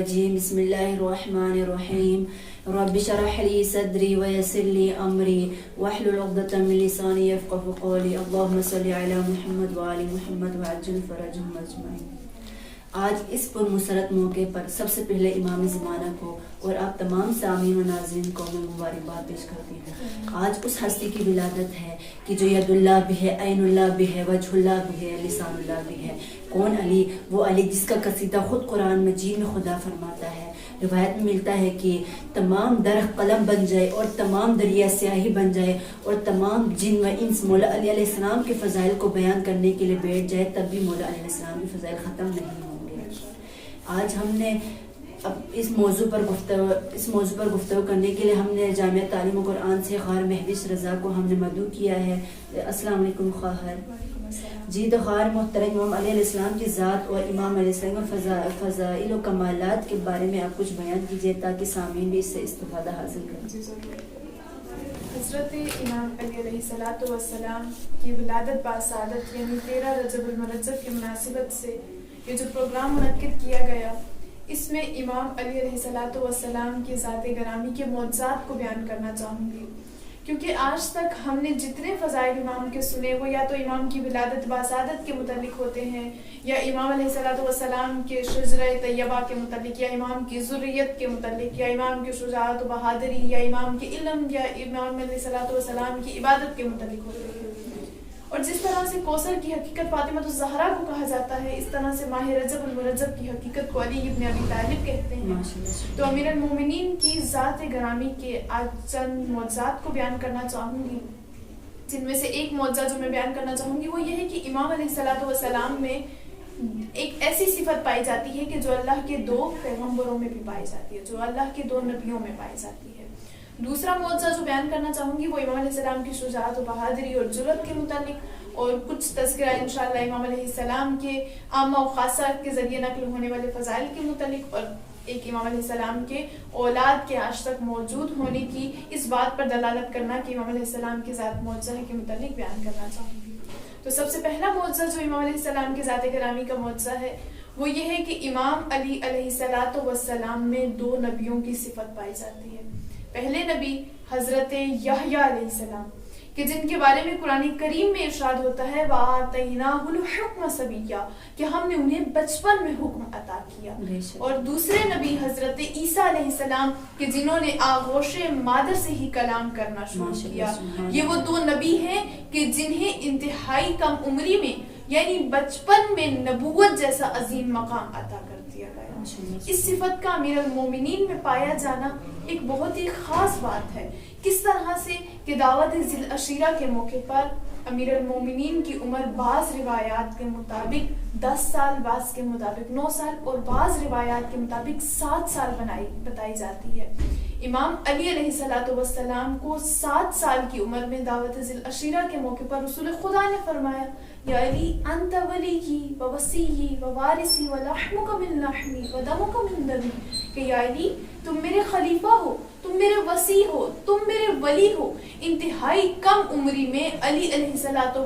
الرجیم بسم اللہ الرحمن الرحیم رب اشرح لی صدری ویسر لی امری واحلل عقدۃ من لسانی یفقهوا قولی اللہم صل علی محمد وآل محمد وعجل فرجهم اجمعین۔ آج اس پرمسرت موقع پر سب سے پہلے امام زمانہ کو اور آپ تمام سامعین و ناظرین کو میں مبارکباد پیش کرتی ہوں۔ آج اس ہستی کی ولادت ہے کہ جو ید اللہ بھی ہے، عین اللہ بھی ہے، وجہ اللہ بھی ہے، لسان اللہ بھی ہے۔ کون علی؟ وہ علی جس کا قصیدہ خود قرآن مجید میں خدا فرماتا ہے۔ روایت میں ملتا ہے کہ تمام درخت قلم بن جائے اور تمام دریا سیاہی بن جائے اور تمام جن و انس مولا علی علیہ السلام کے فضائل کو بیان کرنے کے لیے بیٹھ جائے، تب بھی مولا علیہ السلام کے فضائل ختم نہیں ہوں گے۔ آج ہم نے اب اس موضوع پر گفتگو کرنے کے لیے ہم نے جامعہ تعلیم و قرآن سے خواہر مہوش رضا کو ہم نے مدعو کیا ہے۔ السلام علیکم خواہر جی۔ تو خواہر محترم امام علیہ السلام کی ذات اور امام علیہ السلام کے فضائل و کمالات کے بارے میں آپ کچھ بیان کیجیے تاکہ سامعین بھی اس سے استفادہ حاصل کریں۔ حضرت امام علی علیہ السلام کی ولادت باسعادت یعنی 13 رجب المرجب کی مناسبت سے یہ جو پروگرام منعقد کیا گیا، اس میں امام علی علیہ السلام کی ذات گرامی کے معجزات کو بیان کرنا چاہوں گی، کیونکہ آج تک ہم نے جتنے فضائل امام کے سنے وہ یا تو امام کی ولادت باسعادت کے متعلق ہوتے ہیں، یا امام علیہ السلام کے شجرہ طیبہ کے متعلق، یا امام کی ذریت کے متعلق، یا امام کی شجاعت و بہادری، یا امام کے علم، یا امام علیہ السلام کی عبادت کے متعلق ہوتے ہیں۔ اور جس طرح سے کوثر کی حقیقت فاطمہ الزہرا کو کہا جاتا ہے، اس طرح سے ماہ رجب المرجب کی حقیقت کو علی ابن ابی طالب کہتے ہیں۔ تو امیر المومنین کی ذات گرامی کے آج چند معجزات کو بیان کرنا چاہوں گی، جن میں سے ایک معجزہ جو میں بیان کرنا چاہوں گی وہ یہ ہے کہ امام علیہ السلام میں ایک ایسی صفت پائی جاتی ہے کہ جو اللہ کے 2 پیغمبروں میں بھی پائی جاتی ہے، جو اللہ کے 2 نبیوں میں پائی جاتی ہے۔ دوسرا معجزہ جو بیان کرنا چاہوں گی وہ امام علیہ السلام کی شجاعت و بہادری اور جرأت کے متعلق، اور کچھ تذکرہ انشاءاللہ امام علیہ السلام کے عامہ و خاصہ کے ذریعے نقل ہونے والے فضائل کے متعلق، اور ایک امام علیہ السلام کے اولاد کے آج تک موجود ہونے کی اس بات پر دلالت کرنا کہ امام علیہ السلام کی ذات معجزہ ہے کے متعلق بیان کرنا چاہوں گی۔ تو سب سے پہلا معجزہ جو امام علیہ السلام کی ذات گرامی کا معجزہ ہے وہ یہ ہے کہ امام علی علیہ السلام میں 2 نبیوں کی صفت پائی جاتی ہے۔ پہلے نبی حضرت یحییٰ علیہ السلام کہ جن کے بارے میں قرآن کریم میں ارشاد ہوتا ہے وَآتَيْنَاهُ الْحُكْمَ صَبِيًّا کہ ہم نے انہیں بچپن میں حکم عطا کیا۔ اور دوسرے نبی حضرت عیسیٰ علیہ السلام کہ جنہوں نے آغوش مادر سے ہی کلام کرنا شروع کیا۔ یہ وہ 2 نبی ہیں کہ جنہیں انتہائی کم عمری میں یعنی بچپن میں نبوت جیسا عظیم مقام عطا کر دیا گیا۔ اس صفت کا امیر المومنین میں پایا جانا ایک بہت ہی خاص بات ہے۔ کس طرح سے کہ دعوت ذی العشیرہ کے موقع پر امیر المومنین کی عمر بعض روایات کے مطابق 10 سال، بعض کے مطابق 9 سال اور بعض روایات کے مطابق 7 سال بتائی جاتی ہے۔ امام علی علیہ السلام کو 7 سال کی عمر میں دعوت ذی العشیرہ کے موقع پر رسول خدا نے فرمایا یا علی انت ولیی و وصیی و وارثی و لحمک من لحمی و دمک من دمی کہ یا علی تم میرے خلیفہ ہو، تم میرے وصی ہو، تم میرے ولی ہو۔ انتہائی کم عمری میں علی علیہ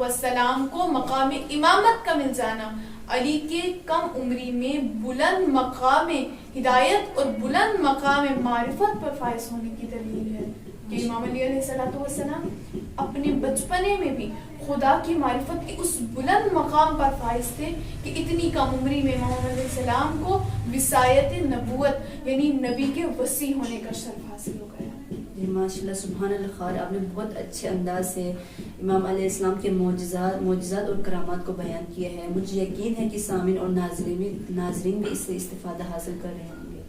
السلام کو مقام امامت کا مل جانا علی کے کم عمری میں بلند مقام ہدایت اور بلند مقام معرفت پر فائز ہونے کی دلیل ہے کہ امام علی علیہ السلام اپنے بچپنے میں بھی خدا کی معرفت کے اس بلند مقام پر فائز تھے کہ اتنی کم عمری میں امام علیہ السلام کو وصایت نبوت یعنی نبی کے وصی ہونے کا شرف حاصل ہو گیا۔ جی ماشاء اللہ، سبحان اللہ خواہر، آپ نے بہت اچھے انداز سے امام علیہ السلام کے معجزات اور کرامات کو بیان کیا ہے۔ مجھے یقین ہے کہ سامعین اور ناظرین بھی اس سے استفادہ حاصل کر رہے ہوں گے۔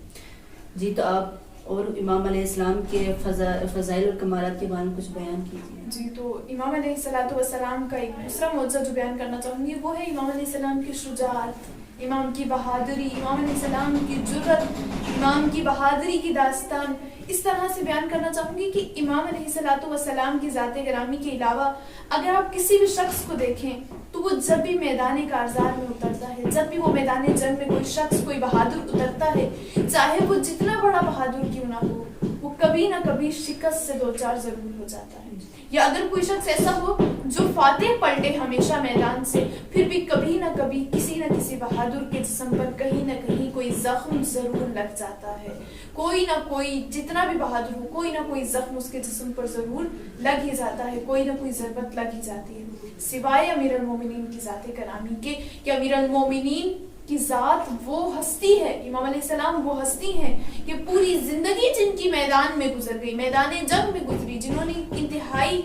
جی تو آپ اور امام علیہ السلام کے فضائل اور کمالات کے بارے میں کچھ بیان کیجیے۔ جی تو امام علیہ السلام کا ایک دوسرا معجزہ جو بیان کرنا چاہوں گی وہ ہے امام علیہ السلام کی شجاعت، امام کی بہادری، امام علیہ السلام کی جرأت، امام کی بہادری کی داستان۔ اس طرح سے بیان کرنا چاہوں گی کہ امام علیہ السلام کی ذات گرامی کے علاوہ اگر آپ کسی بھی شخص کو دیکھیں تو وہ جب بھی میدان کارزار میں اترتا ہے، جب بھی وہ میدان جنگ میں کوئی شخص کوئی بہادر اترتا ہے، چاہے وہ جتنا بڑا بہادر کیوں نہ ہو، وہ کبھی نہ کبھی شکست سے 2 چار ضرور ہو جاتا ہے۔ یا اگر کوئی شخص ایسا ہو جو فاتح پلٹے ہمیشہ میدان سے، پھر بھی کبھی نہ کبھی کسی نہ کسی بہادر کے جسم پر کہیں نہ کہیں کوئی زخم ضرور لگ جاتا ہے، کوئی نہ کوئی، جتنا بھی بہادر ہو، کوئی نہ کوئی زخم اس کے جسم پر ضرور لگ ہی جاتا ہے، کوئی نہ کوئی ضربت لگ ہی جاتی ہے، سوائے امیر المومنین کی ذات کرامی کے کہ امیر المومنین کی ذات وہ ہستی ہے، امام علیہ السلام وہ ہستی ہیں کہ پوری زندگی جن کی میدان میں گزر گئی، میدان جنگ میں گزری، جنہوں نے انتہائی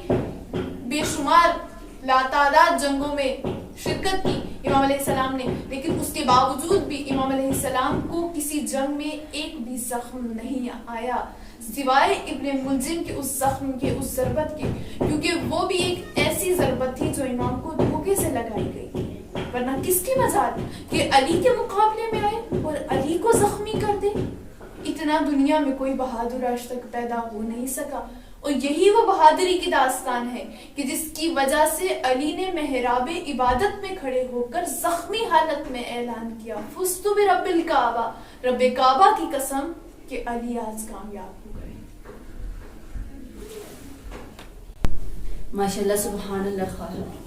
بے شمار لاتعداد جنگوں میں شرکت کی امام علیہ السلام نے، لیکن اس کے باوجود بھی امام علیہ السلام کو کسی جنگ میں ایک بھی زخم نہیں آیا سوائے ابن ملجم کے اس زخم کے، اس ضربت کے، کیونکہ وہ بھی ایک ایسی ضربت تھی جو امام کو دھوکے سے لگائی گئی، ورنہ کس کی مجال کہ علی کے مقابلے میں آئے اور علی کو زخمی کر دے۔ اتنا دنیا میں کوئی بہادر آج تک پیدا ہو نہیں سکا، اور یہی وہ بہادری کی داستان ہے کہ جس کی وجہ سے علی نے محراب عبادت میں کھڑے ہو کر زخمی حالت میں اعلان کیا، فزت برب الکعبہ، رب کعبہ کی قسم کہ علی آج کامیاب ہو گئے۔ ماشاءاللہ سبحان اللہ خالق۔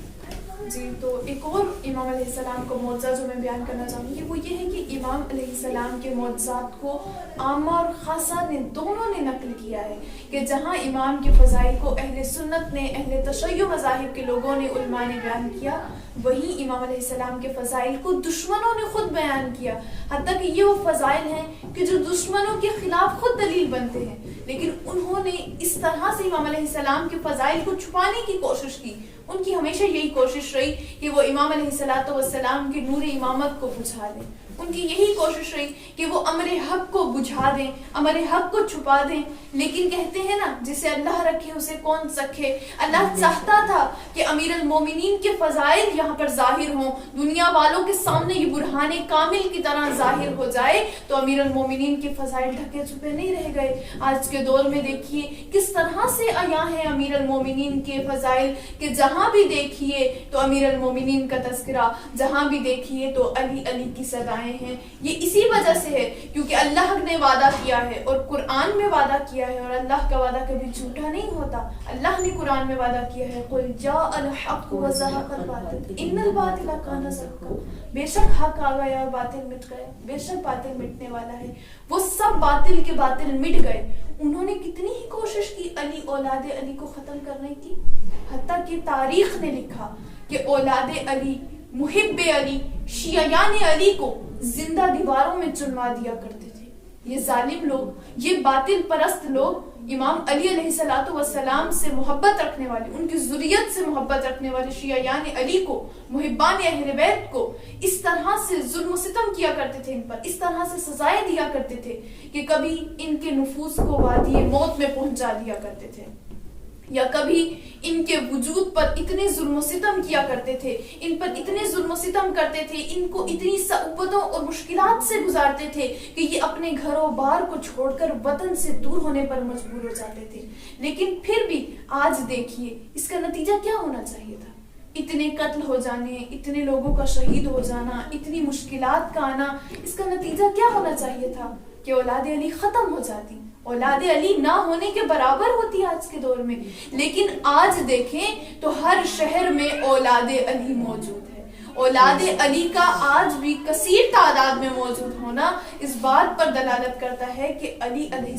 جی، تو ایک اور امام علیہ السلام کا معجزہ جو میں بیان کرنا چاہوں گی وہ یہ ہے کہ امام علیہ السلام کے معجزات کو عامہ اور خاصہ نے دونوں نے نقل کیا ہے کہ جہاں امام کے فضائل کو اہل سنت نے، اہل تشیع مذاہب کے لوگوں نے، علماء نے بیان کیا، وہیں امام علیہ السلام کے فضائل کو دشمنوں نے خود بیان کیا، حتیٰ کہ یہ وہ فضائل ہیں کہ جو دشمنوں کے خلاف خود دلیل بنتے ہیں، لیکن انہوں نے اس طرح سے امام علیہ السلام کے فضائل کو چھپانے کی کوشش کی۔ ان کی ہمیشہ یہی کوشش رہی کہ وہ امام علیہ السلام کے نور امامت کو بجھا دیں، ان کی یہی کوشش رہی کہ وہ امر حق کو بجھا دیں، امر حق کو چھپا دیں، لیکن کہتے ہیں نا جسے اللہ رکھے اسے کون سکھے، اللہ چاہتا تھا کہ امیر المومنین کے فضائل یہاں پر ظاہر ہوں، دنیا والوں کے سامنے یہ برہان کامل کی طرح ظاہر ہو جائے، تو امیر المومنین کے فضائل ڈھکے چھپے نہیں رہ گئے۔ آج کے دور میں دیکھیے کس طرح سے عیاں ہیں امیر المومنین کے فضائل کہ جہاں بھی دیکھیے تو امیر المومنین کا تذکرہ، جہاں بھی دیکھیے تو علی علی کی صدائیں ہیں۔ یہ اسی وجہ سے ہے کیونکہ اللہ نے وعدہ کیا ہے اور قرآن میں وعدہ کیا ہے، اور اللہ کا وعدہ کبھی جھوٹا نہیں ہوتا۔ اللہ نے قرآن میں وعدہ کیا ہے قل جاء الحق وزهق الباطل ان الباطل كان زهوقا، بے شک حق آ گیا اور باطل مٹ گیا، بے شک باطل مٹنے والا ہے۔ وہ سب باطل کے باطل مٹ گئے۔ انہوں نے کتنی ہی کوشش کی علی اولاد علی کو ختم کرنے کی، حتیٰ کہ تاریخ نے لکھا کہ اولاد علی، محب علی، شیعیان علی کو زندہ دیواروں میں چنوا دیا کرتے تھے۔ یہ ظالم لوگ، یہ باطل پرست لوگ امام علی علیہ السلام سے محبت رکھنے والے، ان کی ذریت سے محبت رکھنے والے شیعیان علی کو، محبان اہل بیت کو اس طرح سے ظلم و ستم کیا کرتے تھے، ان پر اس طرح سے سزائیں دیا کرتے تھے کہ کبھی ان کے نفوس کو وادی موت میں پہنچا دیا کرتے تھے، یا کبھی ان کے وجود پر اتنے ظلم و ستم کیا کرتے تھے، ان پر اتنے ظلم و ستم کرتے تھے، ان کو اتنی صعوبتوں اور مشکلات سے گزارتے تھے کہ یہ اپنے گھر و بار کو چھوڑ کر وطن سے دور ہونے پر مجبور ہو جاتے تھے۔ لیکن پھر بھی آج دیکھیے اس کا نتیجہ کیا ہونا چاہیے تھا؟ اتنے قتل ہو جانے، اتنے لوگوں کا شہید ہو جانا، اتنی مشکلات کا آنا، اس کا نتیجہ کیا ہونا چاہیے تھا کہ اولاد علی ختم ہو جاتی، اولاد علی نہ ہونے کے برابر ہوتی آج کے دور میں۔ لیکن آج دیکھیں تو ہر شہر میں اولاد علی موجود ہے۔ اولاد علی کا آج بھی کثیر تعداد میں موجود ہونا اس بات پر دلالت کرتا ہے کہ علی علیہ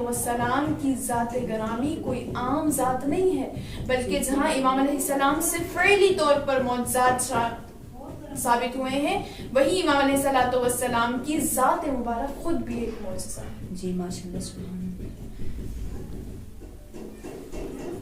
السلام کی ذات گرامی کوئی عام ذات نہیں ہے، بلکہ جہاں امام علیہ السلام سے فعلی طور پر معجزات ثابت ہوئے ہیں، وہی امام علیہ السلام کی ذات مبارک خود بھی ایک معجزہ ہے۔ جی ماشاءاللہ سبحان اللہ۔